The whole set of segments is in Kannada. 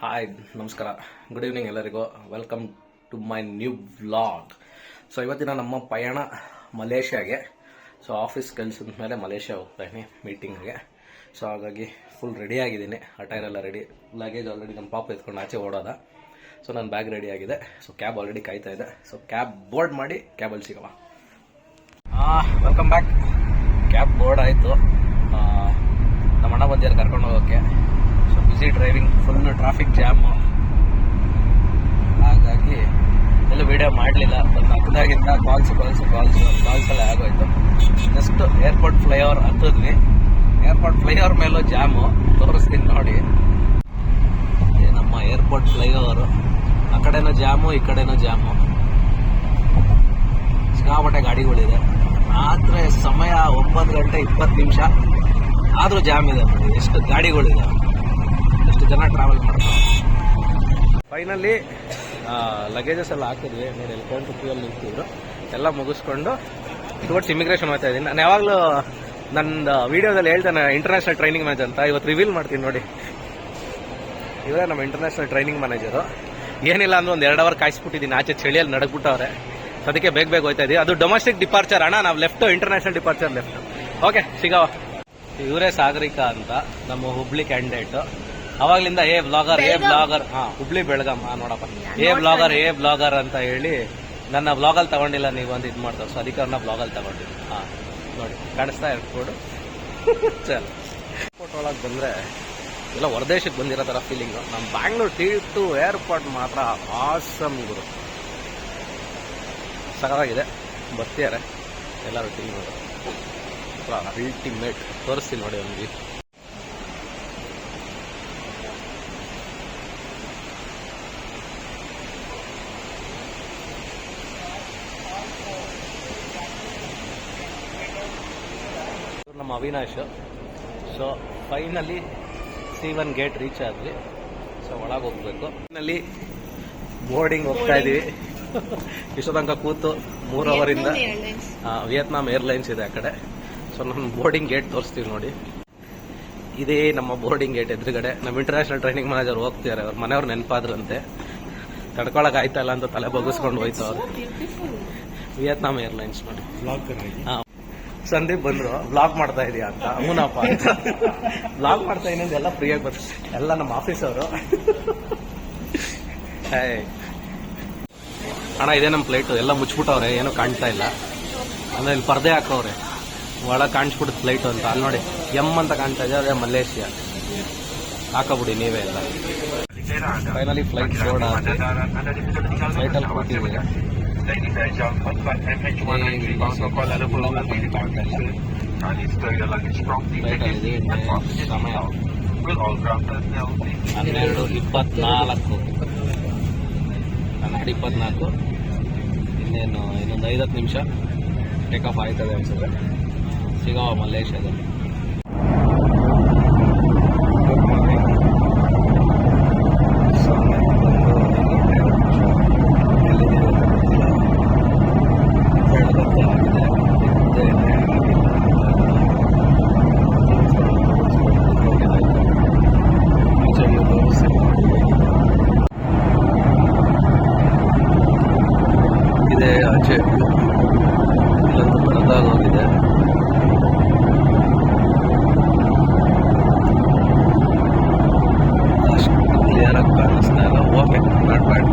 ಹಾಯ್ ನಮಸ್ಕಾರ, ಗುಡ್ ಈವ್ನಿಂಗ್ ಎಲ್ಲರಿಗೂ. Welcome to my new vlog. So ಇವತ್ತಿನ ನಮ್ಮ ಪಯಣ ಮಲೇಷ್ಯಾಗೆ. ಸೊ ಆಫೀಸ್ ಕೆಲಸದ ಮೇಲೆ ಮಲೇಷ್ಯಾ ಹೋಗ್ತಾ ಇದ್ದೀನಿ ಮೀಟಿಂಗ್ಗೆ. ಸೊ ಹಾಗಾಗಿ ಫುಲ್ ರೆಡಿ ಆಗಿದ್ದೀನಿ, ಅಟೈರ್ ಎಲ್ಲ ರೆಡಿ, ಲಗೇಜ್ ಆಲ್ರೆಡಿ ನಮ್ಮ ಪಾಪ ಎತ್ಕೊಂಡು ಆಚೆ ಓಡೋದ. ಸೊ ನನ್ನ ಬ್ಯಾಗ್ ರೆಡಿ ಆಗಿದೆ. ಸೊ ಕ್ಯಾಬ್ ಆಲ್ರೆಡಿ ಕಾಯ್ತಾ ಇದೆ. ಸೊ ಕ್ಯಾಬ್ ಬೋರ್ಡ್ ಮಾಡಿ ಕ್ಯಾಬಲ್ಲಿ ಸಿಗವ. Welcome back. ಕ್ಯಾಬ್ ಬೋರ್ಡ್ ಆಯಿತು. ನಮ್ಮ ಅಣ್ಣ ಬಂದಿದ್ದಾರೆ ಕರ್ಕೊಂಡು ಹೋಗೋಕ್ಕೆ. So busy driving, full traffic jam, ಹಾಗಾಗಿ ಎಲ್ಲ ವೀಡಿಯೋ ಮಾಡಲಿಲ್ಲ. ಒಂದು ಹಕ್ಕದಾಗಿಂದ ಕಾಲ್ಸ್ ಎಲ್ಲ ಆಗೋಯ್ತು. ಜಸ್ಟ್ ಏರ್ಪೋರ್ಟ್ ಫ್ಲೈಓವರ್ ಹತ್ತಿದ್ವಿ. ಏರ್ಪೋರ್ಟ್ ಫ್ಲೈಓವರ್ ಮೇಲೂ ಜಾಮು, ತೋರಿಸ್ತೀನಿ ನೋಡಿ. ಇದೇ ನಮ್ಮ ಏರ್ಪೋರ್ಟ್ ಫ್ಲೈಓವರು. ಆ ಕಡೆನೂ ಜಾಮು, ಈ ಕಡೆನೂ ಜಾಮು, ಸಿಕ್ಕಾಪಟ್ಟೆ ಗಾಡಿಗಳಿದೆ. ಆದರೆ ಸಮಯ 9 ಗಂಟೆ 20 ನಿಮಿಷ ಆದರೂ ಜಾಮ್ ಇದೆ. ಎಷ್ಟು ಗಾಡಿಗಳಿದೆ, ಎಷ್ಟು ಜನ ಟ್ರಾವೆಲ್ ಮಾಡ್ತಾರೆ. ಫೈನಲಿ ಲಗೇಜಸ್ ಎಲ್ಲ ಹಾಕಿದ್ವಿ. ನೋಡಿ ಅಲ್ಲಿ ಕೌಂಟರ್ ಕ್ಯೂ ಅಲ್ಲಿ ನಿಂತಿದ್ರು. ಎಲ್ಲ ಮುಗಿಸ್ಕೊಂಡು ಟುವರ್ಡ್ಸ್ ಇಮಿಗ್ರೇಷನ್ ಹೋಗ್ತಾ ಇದ್ದೀನಿ. ನಾನು ಯಾವಾಗಲೂ ನನ್ನ ವಿಡಿಯೋದಲ್ಲಿ ಹೇಳ್ತೇನೆ ಇಂಟರ್ನ್ಯಾಷನಲ್ ಟ್ರೈನಿಂಗ್ ಮ್ಯಾನೇಜರ್ ಅಂತ. ಇವತ್ತು ರಿವೀಲ್ ಮಾಡ್ತೀನಿ ನೋಡಿ. ಇವರೇ ನಮ್ಮ ಇಂಟರ್ನ್ಯಾಷನಲ್ ಟ್ರೈನಿಂಗ್ ಮ್ಯಾನೇಜರು. ಏನಿಲ್ಲ ಅಂದ್ರೆ ಒಂದು 2 ಅವರ್ ಕಾಯಿಸ್ಬಿಟ್ಟಿದ್ದೀನಿ. ಆಚೆ ಚಳಿಯಲ್ಲಿ ನಡಗ್ಬಿಟ್ಟವ್ರೆ. ಅದಕ್ಕೆ ಬೇಗ ಹೋಗ್ತಾ ಇದ್ದೀವಿ. ಅದು ಡೊಮೆಸ್ಟಿಕ್ ಡಿಪಾರ್ಚರ್ ಅಣ್ಣ, ನಾವು left, international departure left. Okay, ಸಿಗವ. ಇವರೇ ಸಾಗರಿಕಾ ಅಂತ, ನಮ್ಮ ಹುಬ್ಳಿ ಕ್ಯಾಂಡಿಡೇಟ್. ಅವಾಗ್ಲಿಂದ ಏ ಬ್ಲಾಗರ್ ಹುಬ್ಳಿ ಬೆಳಗಾಂ ನೋಡಪ್ಪ, ಏ ಬ್ಲಾಗರ್ ಅಂತ ಹೇಳಿ ನನ್ನ ಬ್ಲಾಗಲ್ಲಿ ತಗೊಂಡಿಲ್ಲ ನೀವು ಅಂತ ಇದು ಮಾಡ್ತಾರೆ. ಸೊ ಅದಕ್ಕೆ ಅವ್ರನ್ನ ಬ್ಲಾಗಲ್ಲಿ ತಗೊಂಡಿಲ್ಲ. ನೋಡಿ ಕಾಣಿಸ್ತಾ ಏರ್ಪೋರ್ಟ್. ಚಲ್, ಏರ್ಪೋರ್ಟ್ ಒಳಗೆ ಬಂದ್ರೆ ಎಲ್ಲ ಹೊರದೇಶಕ್ಕೆ ಬಂದಿರೋ ಥರ ಫೀಲಿಂಗು. ನಮ್ಮ ಬ್ಯಾಂಗ್ಳೂರ್ ಟು ಏರ್ಪೋರ್ಟ್ ಮಾತ್ರ ಆಸಮ್ ಗುರು, ಸಗವಾಗಿದೆ. ಬರ್ತಿದ್ದಾರೆ ಎಲ್ಲರೂ ಟೀಮ್ ಅಲ್ಟಿಮೇಟ್. ತೋರಿಸ್ತೀನಿ ನೋಡಿ ಅವ್ನಿಗೆ. ನಮ್ಮ Avinash. So finally C1 gate reach ಆದ್ವಿ. ಸೊ ಒಳಗೆ ಹೋಗ್ಬೇಕು. ಫೈನಲಿ ಬೋರ್ಡಿಂಗ್ ಹೋಗ್ತಾ ಇದೀವಿ. ಇಷ್ಟೋ ತನಕ ಕೂತು 3 ಅವರಿಂದ ವಿಯತ್ನಾಂ ಏರ್ಲೈನ್ಸ್ ಇದೆ ಆ ಕಡೆ. ಸೊ ನಮ್ಮ ಬೋರ್ಡಿಂಗ್ ಗೇಟ್ ತೋರಿಸ್ತೀವಿ ನೋಡಿ. ಇದೇ ನಮ್ಮ ಬೋರ್ಡಿಂಗ್ ಗೇಟ್ ಎದುರುಗಡೆ ನಮ್ಮ ಇಂಟರ್ನ್ಯಾಷನಲ್ ಟ್ರೈನಿಂಗ್ ಮ್ಯಾನೇಜರ್ ಹೋಗ್ತಿದ್ದಾರೆ. ಅವ್ರ ಮನೆಯವ್ರು ನೆನಪಾದ್ರಂತೆ, ತಡ್ಕೊಳಕ್ ಆಯ್ತಾ ಇಲ್ಲ ಅಂತ ತಲೆ ಬಗ್ಗಿಸ್ಕೊಂಡು ಹೋಯ್ತವ್ರು. ವಿಯತ್ನಾಂ ಏರ್ಲೈನ್ಸ್ ನೋಡಿ. ಸಂದೀಪ್ ಬಂದ್ರು, ಬ್ಲಾಗ್ ಮಾಡ್ತಾ ಇದೀಯಾ ಅಂತ. ಹೂನಪ್ಪ ಅಂತ ಬ್ಲಾಗ್ ಮಾಡ್ತಾ ಇದೀನಿ. ಎಲ್ಲ ಫ್ರೀಯಾಗಿ ಬರ್ತಾರೆ, ಎಲ್ಲ ನಮ್ಮ ಆಫೀಸ್ ಅವರು. ಅಣ್ಣ ಇದೇ ನಮ್ಮ ಪ್ಲೇಟು. ಎಲ್ಲ ಮುಚ್ಬಿಟ್ಟವ್ರೆ, ಏನೂ ಕಾಣ್ತಾ ಇಲ್ಲ. ಅಂದ್ರೆ ಇಲ್ಲಿ ಪರ್ದೆ ಹಾಕವ್ರೆ, ಒಳಗೆ ಕಾಣಿಸ್ಬಿಡುತ್ತೆ ಫ್ಲೈಟು ಅಂತ. ಅಲ್ಲಿ ನೋಡಿ ಎಮ್ ಅಂತ ಕಾಣ್ತಾ ಇದೆ, ಅದೇ ಮಲೇಷಿಯಾ. ಹಾಕಬಿಡಿ ನೀವೇ ಎಲ್ಲ. ಫೈನಲಿ ಫ್ಲೈಟ್ ಬೋರ್ಡ್ ಆಗಿ ಫ್ಲೈಟಲ್ಲಿ ಕೂತಿದ್ದೀವಿ. ಸಮಯ 12:24. ಇನ್ನೇನು ಇನ್ನೊಂದು 5-10 ನಿಮಿಷ ಟೇಕ್ ಆಫ್ ಆಯ್ತದೆ ಅನ್ಸುತ್ತೆ. ಸಿಗವ ಮಲೇಷ್ಯಾದಲ್ಲಿ. ಇದೆ ಆಚೆ ಇಲ್ಲೊಂದು ಬೆಳೆದಾಗೋಗಿದೆ. ಅಷ್ಟು ಕ್ಲಿಯರ್ ಆಗಿ ಕಾಣಿಸ್ತಾ ಇಲ್ಲ. Okay, not bad.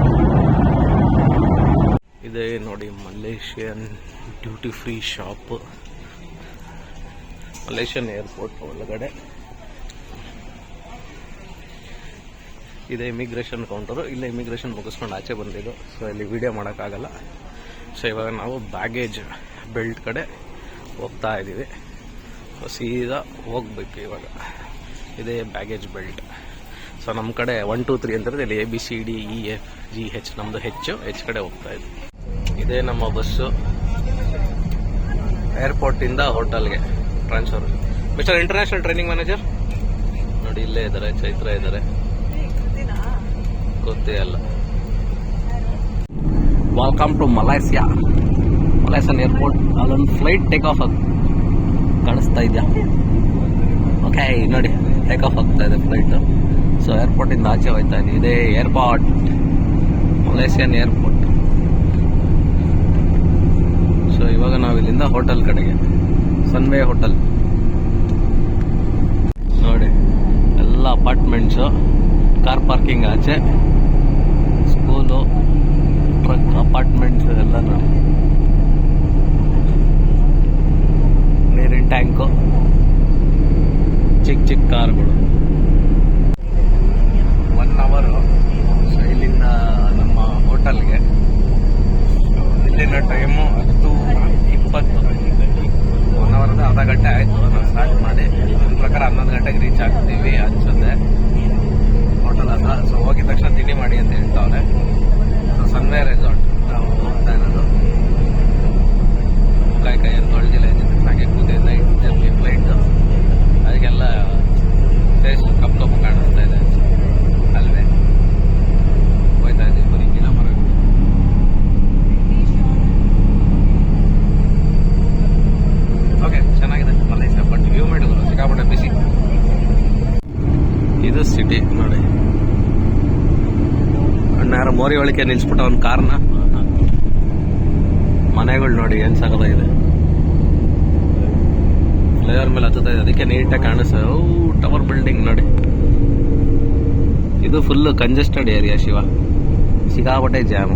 ಇದೆ ನೋಡಿ Malaysian duty free shop, Malaysian airport ಒಳಗಡೆ ಇದೆ ಇಮಿಗ್ರೇಷನ್ ಕೌಂಟರು. ಇಲ್ಲೇ ಇಮಿಗ್ರೇಷನ್ ಮುಗಿಸ್ಕೊಂಡು ಆಚೆ ಬಂದಿದ್ದು. ಸೊ ಇಲ್ಲಿ ವಿಡಿಯೋ ಮಾಡೋಕ್ಕಾಗಲ್ಲ. ಸೊ ಇವಾಗ ನಾವು ಬ್ಯಾಗೇಜ್ ಬೆಲ್ಟ್ ಕಡೆ ಹೋಗ್ತಾ ಇದ್ದೀವಿ. ಸೊ ಸೀದಾ ಹೋಗ್ಬೇಕು ಇವಾಗ. ಇದೇ ಬ್ಯಾಗೇಜ್ ಬೆಲ್ಟ್. ಸೊ ನಮ್ಮ ಕಡೆ 1 2 3 ಅಂತಿರುತ್ತೆ. ಇಲ್ಲಿ ABCDEFGH, ನಮ್ಮದು ಹೆಚ್ ಕಡೆ ಹೋಗ್ತಾ ಇದ್ವಿ. ಇದೇ ನಮ್ಮ ಬಸ್ಸು ಏರ್ಪೋರ್ಟಿಂದ ಹೋಟೆಲ್ಗೆ transfer. Mister international training manager ನೋಡಿ, ಇಲ್ಲೇ ಇದ್ದಾರೆ, ಚೈತ್ರ ಇದ್ದಾರೆ. ಗೊತ್ತೇ ಅಲ್ಲ. Welcome to Malaysian airport. ಅಲ್ಲೊಂದು ಫ್ಲೈಟ್ ಟೇಕ್ ಆಫ್ ಕಾಣಿಸ್ತಾ ಇದೆಯಾ? ಓಕೆ ನೋಡಿ, ಟೇಕ್ ಆಫ್ ಆಗ್ತಾ ಇದೆ ಫ್ಲೈಟ್. ಸೊ ಏರ್ಪೋರ್ಟಿಂದ ಆಚೆ ಹೋಯ್ತಾ ಇದ್ದೀವಿ. ಇದೇ ಏರ್ಪೋರ್ಟ್, ಮಲೇಷಿಯನ್ ಏರ್ಪೋರ್ಟ್. ಸೊ ಇವಾಗ ನಾವು ಇಲ್ಲಿಂದ ಹೋಟೆಲ್ ಕಡೆಗೆ, ಸನ್ವೇ ಹೋಟೆಲ್ ನೋಡಿ. ಎಲ್ಲ ಅಪಾರ್ಟ್ಮೆಂಟ್ಸು, ಕಾರ್ ಪಾರ್ಕಿಂಗ್ ಆಚೆ, ಸ್ಕೂಲು, ಟ್ರಕ್, ಅಪಾರ್ಟ್ಮೆಂಟ್ಸ್ ಎಲ್ಲ ನೋಡಿ. ನೀರಿನ ಟ್ಯಾಂಕು, ಚಿಕ್ಕ ಚಿಕ್ಕ ಕಾರ್ಗಳು. 1 ಅವರು ಇಲ್ಲಿಂದ ನಮ್ಮ ಹೋಟೆಲ್ಗೆ. ಇಲ್ಲಿನ ಟೈಮು 10:20. 1 ಅವರ್ದ ಅರ್ಧ ಗಂಟೆ ಆಯಿತು ನಾವು ಸ್ಟಾರ್ಟ್ ಮಾಡಿ. ನನ್ನ ಪ್ರಕಾರ 11 ಗಂಟೆಗೆ ರೀಚ್ ಆಗ್ತೀವಿ ಅನ್ಸುತ್ತೆ ಹೋಟೆಲ್ ಹತ್ರ. ಸೊ ಹೋಗಿದ ತಕ್ಷಣ ತಿಂಡಿ ಮಾಡಿ ಅಂತ ಹೇಳ್ತಾವ್ರೆ. ಸೊ ಸನ್ವೇ ರೆಸಾರ್ಟ್ ನಾವು ಹೋಗ್ತಾ ಇರೋದು. ಕೈ ಏನು ತೊಳೆದಿಲ್ಲ, ಹಾಗೆ ಕೂತಿದ್ದ ನೈಟ್ ಫ್ಲೈಟ್, ಅದಕ್ಕೆಲ್ಲ ಫೇಸ್ ಕಪ್ಪು ಕಾಣಿಸ್ತಾ ಇದೆ. ಅಲ್ವೇ ಹೋಯ್ತಾ ಇದ್ದೀವಿ ಬರೀ ಗಿಡ ಮರಗಳು. ಓಕೆ, ಚೆನ್ನಾಗಿದೆ ಮಲೇಷಿಯಾ, ಬಟ್ ವ್ಯೂ ಮಾಡಿದ್ರು ಸಿಕ್ಕಾಪಟ್ಟೆ ಬಿಸಿ. ಇದು ಸಿಟಿ ನೋಡಿ. ಯಾರು ಮೋರಿ ಒಳಗೆ ನಿಲ್ಸ್ಬಿಟ್ಟ ಒಂದು ಕಾರ್ನ. ಮನೆಗಳು ನೋಡಿ ಏನ್ ಸಾಗಲ್ಲ ಇದೆ. ಫ್ಲೈಓವರ್ ಮೇಲೆ ಹತ್ತುತ್ತಾ ಇದೆ, ಅದಕ್ಕೆ ನೀಟಾಗಿ ಕಾಣಿಸ್ತದೆ. ಟವರ್ ಬಿಲ್ಡಿಂಗ್ ನೋಡಿ. ಇದು ಫುಲ್ ಕಂಜೆಸ್ಟೆಡ್ ಏರಿಯಾ ಶಿವ, ಸಿಕ್ಕಾಪಟ್ಟೆ ಜಾಮ್.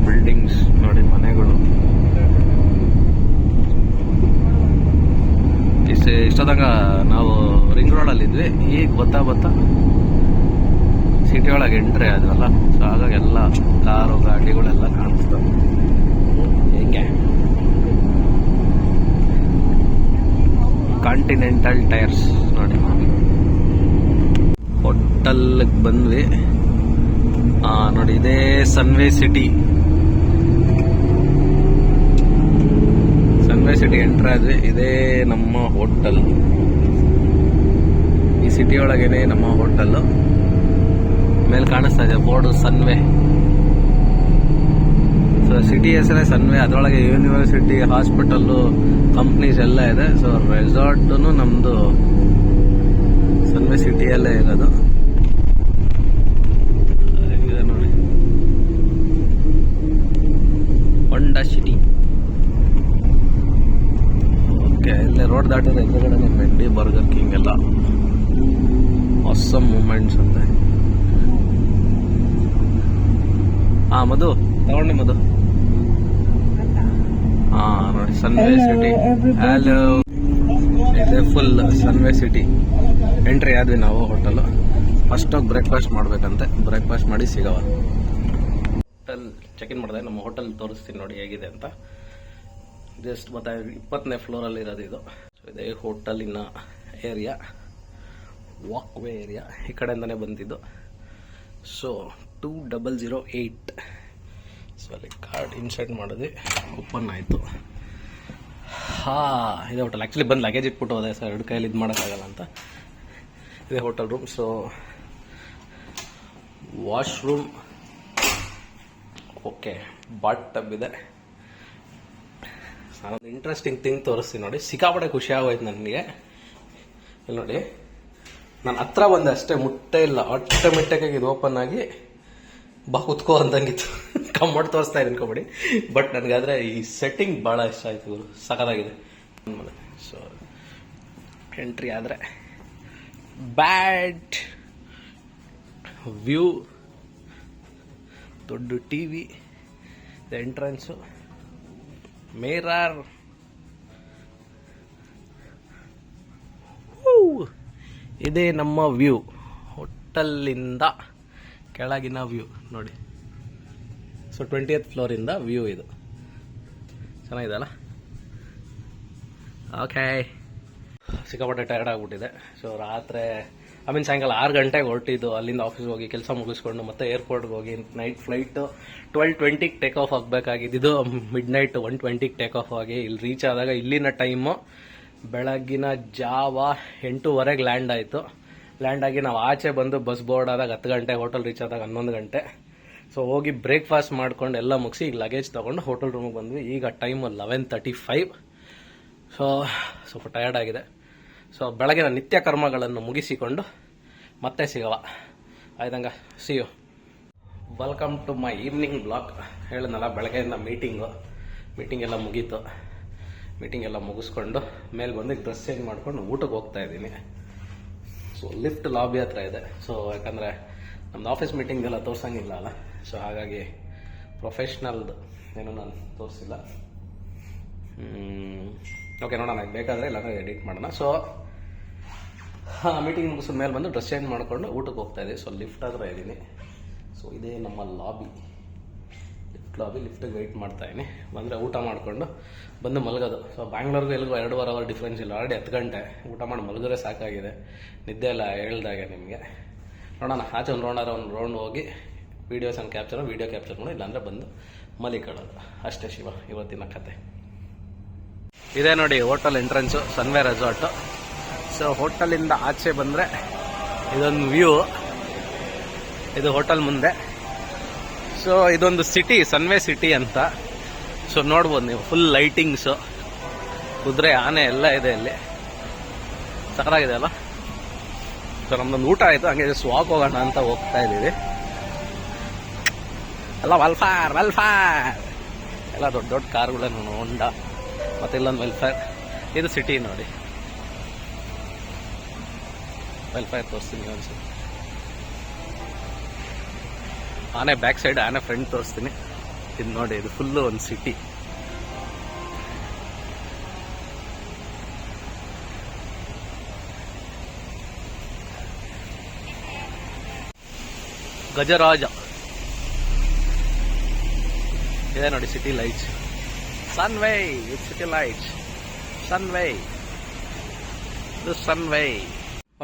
ಬಿಲ್ಡಿಂಗ್ಸ್ ನೋಡಿ, ಮನೆಗಳು. ಇಷ್ಟೊತ್ತಂಗ ನಾವು ರಿಂಗ್ ರೋಡಲ್ಲಿ ಇದ್ವಿ. ಈಗ ಬತ್ತಾ ಸಿಟಿ ಒಳಗೆ ಎಂಟ್ರಿ ಆದ್ವಲ್ಲ, ಸೊ ಹಾಗಾಗಿ ಎಲ್ಲ ಕಾರು ಗಾಡಿಗಳೆಲ್ಲ ಕಾಣಿಸ್ತವೆ. ಹೆಂಗೆ ಕಾಂಟಿನೆಂಟಲ್ ಟೈರ್ಸ್ ನೋಡಿ. ಹೋಟೆಲ್ಗೆ ಬಂದ್ವಿ ನೋಡಿ. ಇದೇ ಸನ್ವೇ ಸಿಟಿ. ಸಿಟಿ ಎಂಟ್ರ್ ಆದ್ವಿ. ಇದೇ ನಮ್ಮ ಹೋಟೆಲ್. ಈ ಸಿಟಿ ಒಳಗೇನೆ ನಮ್ಮ ಹೋಟೆಲ್. ಮೇಲೆ ಕಾಣಿಸ್ತಾ ಇದೆ ಬೋರ್ಡು ಸನ್ವೇ. ಸೊ ಸಿಟಿ ಹೆಸರೇ ಸನ್ವೇ. ಅದರೊಳಗೆ ಯೂನಿವರ್ಸಿಟಿ, ಹಾಸ್ಪಿಟಲ್ಲು, ಕಂಪ್ನೀಸ್ ಎಲ್ಲ ಇದೆ. ಸೊ ರೆಸಾರ್ಟು ನಮ್ದು ಸನ್ವೇ ಸಿಟಿಯಲ್ಲೇ ಇರೋದು. ಇದೆ ನೋಡಿ, ಹೊಂಡಾ ಸಿಟಿ. ಇಲ್ಲೇ ರೋಡ್ ದಾಟಿದ್ರೆ ಎದುರುಗಡೆ ಮೆಂಡಿ, ಬರ್ಗರ್ ಕಿಂಗ್ ಎಲ್ಲ ಆಸಮ್ ಮೂಮೆಂಟ್ಸ್ ಅಂತೆ. ಮಧು ತಗೊಂಡಿ ಮಧು. ನೋಡಿ ಸನ್ವೇ ಸಿಟಿ. ಹಲೋ, ಇದೆ ಫುಲ್ ಸನ್ವೇ ಸಿಟಿ. ಎಂಟ್ರಿ ಆದ್ವಿ ನಾವು ಹೋಟೆಲ್. ಫಸ್ಟ್ ಹೋಗಿ ಬ್ರೇಕ್ಫಾಸ್ಟ್ ಮಾಡ್ಬೇಕಂತೆ. ಬ್ರೇಕ್ಫಾಸ್ಟ್ ಮಾಡಿ ಸಿಗವ. ಹೋಟೆಲ್ ಚೆಕ್ ಇನ್ ಮಾಡಿದೆ. ನಮ್ಮ ಹೋಟೆಲ್ ತೋರಿಸ್ತೀನಿ ನೋಡಿ ಹೇಗಿದೆ ಅಂತ. ಜಸ್ಟ್ ಮತ್ತೆ 20ನೇ ಫ್ಲೋರಲ್ಲಿ ಇರೋದು ಇದು. ಇದೇ ಹೋಟೆಲಿನ ಏರಿಯಾ, ವಾಕ್ ವೇ ಏರಿಯಾ. ಈ ಕಡೆಯಿಂದನೇ ಬಂದಿದ್ದು. ಸೊ 2008. ಸೊ ಅಲ್ಲಿ ಕಾರ್ಡ್ ಇನ್ಸರ್ಟ್ ಮಾಡಿದ್ವಿ, ಓಪನ್ ಆಯಿತು. ಇದೇ ಹೋಟೆಲ್. ಆ್ಯಕ್ಚುಲಿ ಬಂದು ಲಗೇಜ್ ಇಟ್ಬಿಟ್ಟು ಹೋದೆ ಸರ್, 2 ಕೈಯಲ್ಲಿ ಇದು ಮಾಡೋಕ್ಕಾಗಲ್ಲ ಅಂತ. ಇದೇ hotel room. So washroom, okay, bath tub ಇದೆ. ನಾನೊಂದು ಇಂಟ್ರೆಸ್ಟಿಂಗ್ ಥಿಂಗ್ ತೋರಿಸ್ತೀನಿ ನೋಡಿ. ಸಿಕ್ಕಾಪಟ್ಟೆ ಖುಷಿ ಆಗೋಯ್ತು ನನಗೆ. ಇಲ್ಲಿ ನೋಡಿ, ನಾನು ಹತ್ರ ಬಂದೆ ಅಷ್ಟೇ, ಮುಟ್ಟೆ ಇಲ್ಲ. ಆಟೋಮೆಟಿಕ್ಕಾಗಿ ಇದು ಓಪನ್ ಆಗಿ ಬಾ ಕುತ್ಕೋ ಅಂದಂಗಿತ್ತು. ಕಮ್ಮಟ್ ತೋರಿಸ್ತಾ ಇದೆ ಅನ್ಕೋಬೇಡಿ, ಬಟ್ ನನಗಾದ್ರೆ ಈ ಸೆಟ್ಟಿಂಗ್ ಭಾಳ ಇಷ್ಟ ಆಯ್ತು ಗುರು, ಸಖತ್ತಾಗಿದೆ. ಸೊ ಎಂಟ್ರಿ ಆದರೆ ಬ್ಯಾಡ್ ವ್ಯೂ, ದೊಡ್ಡ ಟಿವಿ, ಎಂಟ್ರೆನ್ಸು, ಮಿರರ್. ಇದೇ ನಮ್ಮ ವ್ಯೂ, ಹೋಟೆಲ್ಲಿಂದ ಕೆಳಗಿನ ವ್ಯೂ ನೋಡಿ. ಸೊ 20th ಫ್ಲೋರಿಂದ ವ್ಯೂ ಇದು. ಚೆನ್ನಾಗಿದೆ ಅಲ್ಲ? ಓಕೆ, ಸಿಕ್ಕಾಪಟ್ಟೆ ಟೈರ್ಡ್ ಆಗಿಬಿಟ್ಟಿದೆ. ಸೊ ರಾತ್ರಿ ಸಾಯಂಕಾಲ 6 ಗಂಟೆಗೆ ಹೊರಟಿದ್ದು. ಅಲ್ಲಿಂದ ಆಫೀಸ್ಗೆ ಹೋಗಿ ಕೆಲಸ ಮುಗಿಸ್ಕೊಂಡು ಮತ್ತೆ ಏರ್ಪೋರ್ಟ್ಗೆ ಹೋಗಿ ನೈಟ್ ಫ್ಲೈಟು 12:20ಗೆ ಟೇಕ್ ಆಫ್ ಆಗಬೇಕಾಗಿದ್ದು. ಮಿಡ್ ನೈಟ್ 1:20ಗೆ ಟೇಕ್ ಆಫ್ ಆಗಿ ಇಲ್ಲಿ ರೀಚ್ ಆದಾಗ ಇಲ್ಲಿನ ಟೈಮು ಬೆಳಗ್ಗಿನ ಜಾವ 8:15ಗೆ ಲ್ಯಾಂಡ್ ಆಯಿತು. ಲ್ಯಾಂಡ್ ಆಗಿ ನಾವು ಆಚೆ ಬಂದು ಬಸ್ ಬೋರ್ಡ್ ಆದಾಗ 10 ಗಂಟೆ, ಹೋಟೆಲ್ ರೀಚ್ ಆದಾಗ 11 ಗಂಟೆ. ಸೊ ಹೋಗಿ ಬ್ರೇಕ್ಫಾಸ್ಟ್ ಮಾಡ್ಕೊಂಡು ಎಲ್ಲ ಮುಗಿಸಿ ಈಗ ಲಗೇಜ್ ತೊಗೊಂಡು ಹೋಟೆಲ್ ರೂಮಿಗೆ ಬಂದ್ವಿ. ಈಗ ಟೈಮು 11:35. ಸೊ ಸ್ವಲ್ಪ ಟಯರ್ಡ್ ಆಗಿದೆ. ಸೊ ಬೆಳಗಿನ ನಿತ್ಯ ಕರ್ಮಗಳನ್ನು ಮುಗಿಸಿಕೊಂಡು ಮತ್ತೆ ಸಿಗವ ಆಯ್ತಂಗ. See you. Welcome to my evening blog. ಹೇಳಿದ್ನಲ್ಲ ಬೆಳಗ್ಗೆಯಿಂದ ಮೀಟಿಂಗ್ ಎಲ್ಲ ಮುಗೀತು. ಮೀಟಿಂಗ್ ಎಲ್ಲ ಮುಗಿಸ್ಕೊಂಡು ಮೇಲೆ ಬಂದು ಡ್ರೆಸ್ ಚೇಂಜ್ ಮಾಡ್ಕೊಂಡು ಊಟಕ್ಕೆ ಹೋಗ್ತಾ ಇದ್ದೀನಿ. ಸೊ ಲಿಫ್ಟ್ ಲಾಬಿ ಹತ್ರ ಇದೆ. ಸೊ ಯಾಕಂದರೆ ನಮ್ದು ಆಫೀಸ್ ಮೀಟಿಂಗ್ದೆಲ್ಲ ತೋರ್ಸಂಗಿಲ್ಲ ಅಲ್ಲ, ಸೊ ಹಾಗಾಗಿ ಪ್ರೊಫೆಷ್ನಲ್ದು ಏನೂ ನಾನು ತೋರಿಸಿಲ್ಲ. ಓಕೆ, ನೋಡೋಣ ಬೇಕಾದರೆ ಇಲ್ಲ ಎಡಿಟ್ ಮಾಡೋಣ. ಸೊ ಮೀಟಿಂಗ್ ಮುಗಿಸಿದ ಮೇಲೆ ಬಂದು ಡ್ರೆಸ್ ಚೇಂಜ್ ಮಾಡಿಕೊಂಡು ಊಟಕ್ಕೆ ಹೋಗ್ತಾ ಇದ್ದೀವಿ. ಸೊ ಲಿಫ್ಟ್ ಹತ್ರ ಇದ್ದೀನಿ. ಸೊ ಇದೇ ನಮ್ಮ ಲಾಬಿ, ಲಿಫ್ಟಿಗೆ ವೆಯ್ಟ್ ಮಾಡ್ತಾ ಇದ್ದೀನಿ. ಬಂದರೆ ಊಟ ಮಾಡಿಕೊಂಡು ಬಂದು ಮಲಗೋದು. ಸೊ ಬ್ಯಾಂಗ್ಳೂರ್ಗೂ ಎಲ್ಲಿಗೂ 2.5 ಅವರ್ ಡಿಫ್ರೆನ್ಸ್ ಇಲ್ಲ. ಆಲ್ರೆಡಿ 10 ಗಂಟೆ ಊಟ ಮಾಡಿ ಮಲಗಿದ್ರೆ ಸಾಕಾಗಿದೆ. ನಿದ್ದೆ ಎಲ್ಲ ಹೇಳ್ದಾಗೆ ನಿಮಗೆ. ನೋಡೋಣ ಆಚೆ ಒಂದು ರೌಂಡ್ ಹೋಗಿ ವೀಡಿಯೋ ಕ್ಯಾಪ್ಚರ್ ಮಾಡಿ, ಇಲ್ಲಾಂದರೆ ಬಂದು ಮಲಿಕೊಳ್ಳೋದು ಅಷ್ಟೇ. ಶಿವ ಇವತ್ತಿನ ಕತೆ ಇದೇ ನೋಡಿ. Hotel entrance Sunway resort. So ಹೋಟೆಲಿಂದ ಆಚೆ ಬಂದರೆ ಇದೊಂದು ವ್ಯೂ. ಇದು ಹೋಟೆಲ್ ಮುಂದೆ. ಸೊ ಇದೊಂದು ಸಿಟಿ, ಸನ್ವೇ ಸಿಟಿ ಅಂತ. ಸೊ ನೋಡ್ಬೋದು ನೀವು, ಫುಲ್ ಲೈಟಿಂಗ್ಸು, ಕುದುರೆ, ಆನೆ ಎಲ್ಲ ಇದೆ ಇಲ್ಲಿ. ಸಖತ್ತಾಗಿದೆ ಅಲ್ಲ. ಸೊ ನಮ್ದೊಂದು ಊಟ ಆಯಿತು, ಹಂಗೆ ಜಸ್ಟ್ ವಾಕ್ ಹೋಗೋಣ ಅಂತ ಹೋಗ್ತಾ ಇದ್ದೀವಿ. ಎಲ್ಲ ವೆಲ್ಫೇರ್ ಎಲ್ಲ ದೊಡ್ಡ ದೊಡ್ಡ ಕಾರ್ಗಳನ್ನು, ಹೊಂಡಾ ಮತ್ತೆ ಇಲ್ಲೊಂದು ವೆಲ್ಫೇರ್. ಇದು ಸಿಟಿ ನೋಡಿ. ವೆಲ್ಫೇರ್ ತೋರಿಸ್ತೀನಿ ಒಂದ್ಸಲ. ಆನೆ ಬ್ಯಾಕ್ ಸೈಡ್, ಆನೆ ಫ್ರಂಟ್ ತೋರಿಸ್ತೀನಿ. ಇದು ನೋಡಿ, ಇದು ಫುಲ್ಲು ಒಂದು ಸಿಟಿ. ಗಜರಾಜ ಇದೆ ನೋಡಿ. City lights, Sunway, city lights, Sunway.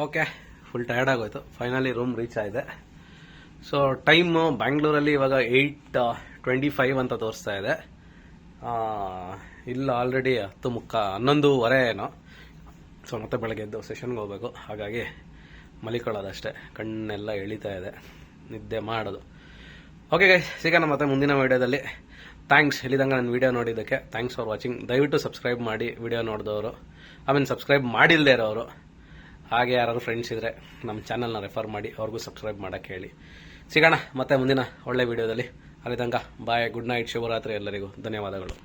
Okay, full tired ಆಗೋಯ್ತು. ಫೈನಲಿ ರೂಮ್ ರೀಚ್ ಆಗಿದೆ. ಸೊ ಟೈಮು ಬ್ಯಾಂಗ್ಳೂರಲ್ಲಿ ಇವಾಗ 8:25 ಅಂತ ತೋರಿಸ್ತಾ ಇದೆ. ಇಲ್ಲ ಆಲ್ರೆಡಿ 11:30 ಏನೋ. ಸೊ ಮತ್ತೆ ಬೆಳಗ್ಗೆ ಎದ್ದು ಸೆಷನ್ಗೆ ಹೋಗ್ಬೇಕು, ಹಾಗಾಗಿ ಮಲಿಕೊಳ್ಳೋದಷ್ಟೇ. ಕಣ್ಣೆಲ್ಲ ಎಳಿತಾ ಇದೆ, ನಿದ್ದೆ ಮಾಡೋದು. ಓಕೆ ಗೈಸ್, ಸಿಗೋಣ ಮತ್ತೆ ಮುಂದಿನ ವೀಡಿಯೋದಲ್ಲಿ. ಥ್ಯಾಂಕ್ಸ್ ಇಲ್ಲಿದಂಗೆ ನನ್ನ ವೀಡಿಯೋ ನೋಡಿದ್ದಕ್ಕೆ. Thanks for watching. ದಯವಿಟ್ಟು ಸಬ್ಸ್ಕ್ರೈಬ್ ಮಾಡಿ ವೀಡಿಯೋ ನೋಡಿದವರು, ಸಬ್ಸ್ಕ್ರೈಬ್ ಮಾಡಿಲ್ಲದೆ ಇರೋರು, ಹಾಗೆ ಯಾರಾದ್ರು ಫ್ರೆಂಡ್ಸ್ ಇದ್ದರೆ ನಮ್ಮ ಚಾನಲ್ನ ರೆಫರ್ ಮಾಡಿ, ಅವ್ರಿಗೂ ಸಬ್ಸ್ಕ್ರೈಬ್ ಮಾಡೋಕ್ಕೆ ಹೇಳಿ. ಸಿಗೋಣ ಮತ್ತೆ ಮುಂದಿನ ಒಳ್ಳೆ ವೀಡಿಯೋದಲ್ಲಿ. ಅಲ್ಲಿ ತನಕ ಬಾಯ್, ಗುಡ್ ನೈಟ್, ಶುಭರಾತ್ರಿ ಎಲ್ಲರಿಗೂ. ಧನ್ಯವಾದಗಳು.